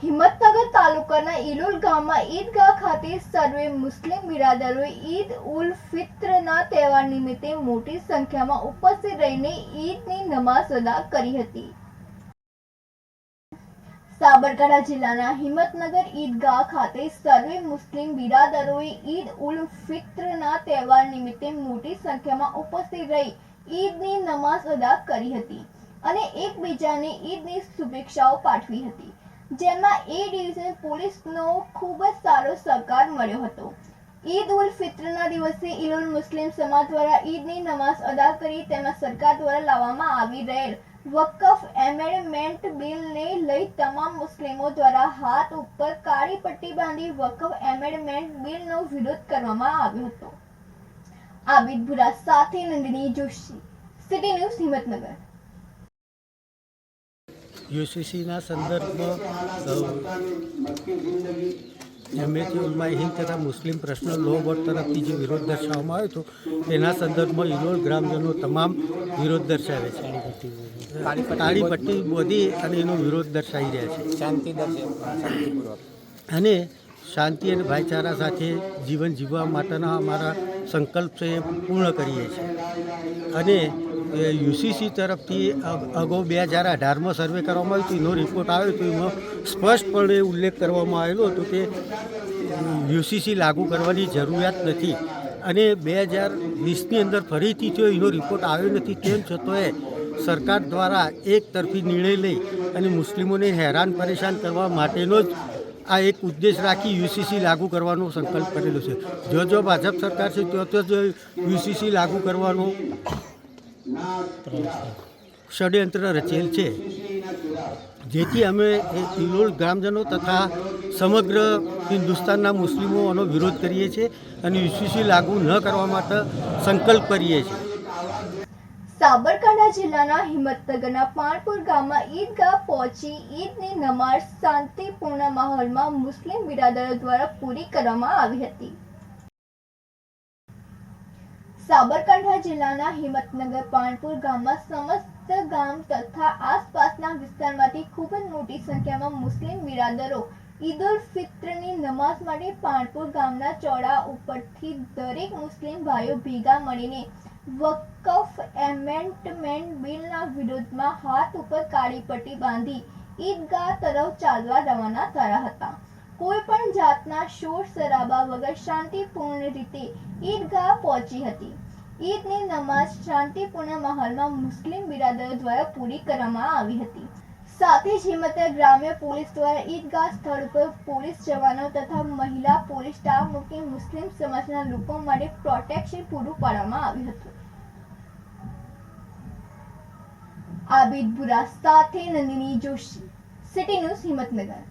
હિંમતનગર તાલુકાના ઇલોલ ગામમાં ઈદગાહ ખાતે સર્વે મુસ્લિમ બિરાદરોએ ઈદ ઉલ ફિત્રના તહેવાર નિમિત્તે મોટી સંખ્યામાં ઉપસ્થિત રહીને ઈદની નમાઝ અદા કરી હતી। સાબરકાંઠા જિલ્લાના હિંમતનગર ઈદગાહ ખાતે સર્વે મુસ્લિમ બિરાદરોએ ઈદ ઉલ ફિત્રના તહેવાર નિમિત્તે મોટી સંખ્યામાં ઉપસ્થિત રહી ઈદની નમાઝ અદા કરી હતી અને એકબીજાને ઈદની શુભેચ્છાઓ પાઠવી હતી, જેમાં એ ડિવિઝન પોલીસનો ખૂબ જ સારો સહકાર મળ્યો હતો। ઈદ ઉલ ફિત્રના દિવસે ઇલોલ મુસ્લિમ સમાજ દ્વારા ઈદની નમાઝ અદા કરી તેમાં સરકાર દ્વારા લાવવામાં આવી રહેલ વકફ એમેન્ડમેન્ટ બિલને લઈ તમામ મુસ્લિમો દ્વારા હાથ ઉપર કાળી પટ્ટી બાંધી વકફ એમેન્ડમેન્ટ બિલનો વિરોધ કરવામાં આવ્યો હતો। આબિદ ભુરા સાથે નંદિની જોશી, સિટી ન્યૂઝ, હિંમતનગર। યુસીસીના સંદર્ભમાં જમિયત ઉલમા હિંદ તથા મુસ્લિમ પર્સનલ લો બોર્ડ તરફથી જે વિરોધ દર્શાવવામાં આવ્યો હતો તેના સંદર્ભમાં ઇલોલ ગ્રામજનો તમામ વિરોધ દર્શાવે છે, કાળી પટ્ટી બોધી અને એનો વિરોધ દર્શાવી રહ્યા છે અને શાંતિ અને ભાઈચારા સાથે જીવન જીવવા માટેના અમારા સંકલ્પ છે એ પૂર્ણ કરીએ છીએ અને યુસીસી તરફથી અગાઉ 2018માં સર્વે કરવામાં આવ્યું હતું, એનો રિપોર્ટ આવ્યો હતો, એમાં સ્પષ્ટપણે ઉલ્લેખ કરવામાં આવેલો હતો કે યુસીસી લાગુ કરવાની જરૂરિયાત નથી અને 2020ની અંદર ફરીથી જો એનો રિપોર્ટ આવ્યો નથી, તેમ છતાંય સરકાર દ્વારા એક તરફી નિર્ણય લઈ અને મુસ્લિમોને હેરાન પરેશાન કરવા માટેનો જ આ એક ઉદ્દેશ રાખી યુસીસી લાગુ કરવાનો સંકલ્પ કરેલો છે। જો ભાજપ સરકાર છે તો જ યુસીસી લાગુ કરવાનો ષડયંત્ર રચેલ છે, જેથી અમે ઇલોલ ગ્રામજનો તથા સમગ્ર હિન્દુસ્તાનના મુસ્લિમોનો વિરોધ કરીએ છીએ અને યુસીસી લાગુ ન કરવા માટે સંકલ્પ કરીએ છીએ। સાબરકાંઠા જિલ્લાના હિંમતનગરના પાણપુર ગામમાં ઈદગાહ પહોંચી ઈદની નમાઝ શાંતિપૂર્ણ માહોલમાં મુસ્લિમ બિરાદરો દ્વારા પૂરી કરવામાં આવી હતી। સાબરકાંઠા જિલ્લાના હિંમતનગર પાણપુર ગામમાં સમસ્ત ગામ તથા આસપાસના વિસ્તારમાંથી ખૂબ જ મોટી સંખ્યામાં મુસ્લિમ બિરાદરો ઈદ ઉલ ફિત્રની નમાઝ માટે પાણપુર ગામના ચોડા ઉપરથી દરેક મુસ્લિમ ભાઈઓ ભેગા મળીને વકફ એમેન્ડમેન્ટ બિલના વિરોધમાં હાથ ઉપર કાળી પટ્ટી બાંધી ઈદગાહ તરફ ચાલવા રવાના થયા હતા। કોઈ પણ જાતના શોર શરાબા વગર શાંતિપૂર્ણ રીતે ઈદગાહ પહોંચી હતી। ઈદની નમાઝ શાંતિપૂર્ણ માહોલમાં મુસ્લિમ બિરાદરો દ્વારા પૂરી કરવામાં આવી હતી। સાથે જ હિંમતનગર ગ્રામ્ય પોલીસ દ્વારા ઈદગાહ સ્થળ પર પોલીસ જવાનો તથા મહિલા પોલીસ સ્ટાફ મૂકી મુસ્લિમ સમાજના લોકો માટે પ્રોટેક્શન પૂરું પાડવામાં આવ્યું હતું। આબિદ ભુરા સાથે નંદિની જોશી, સિટી ન્યૂઝ, હિંમતનગર।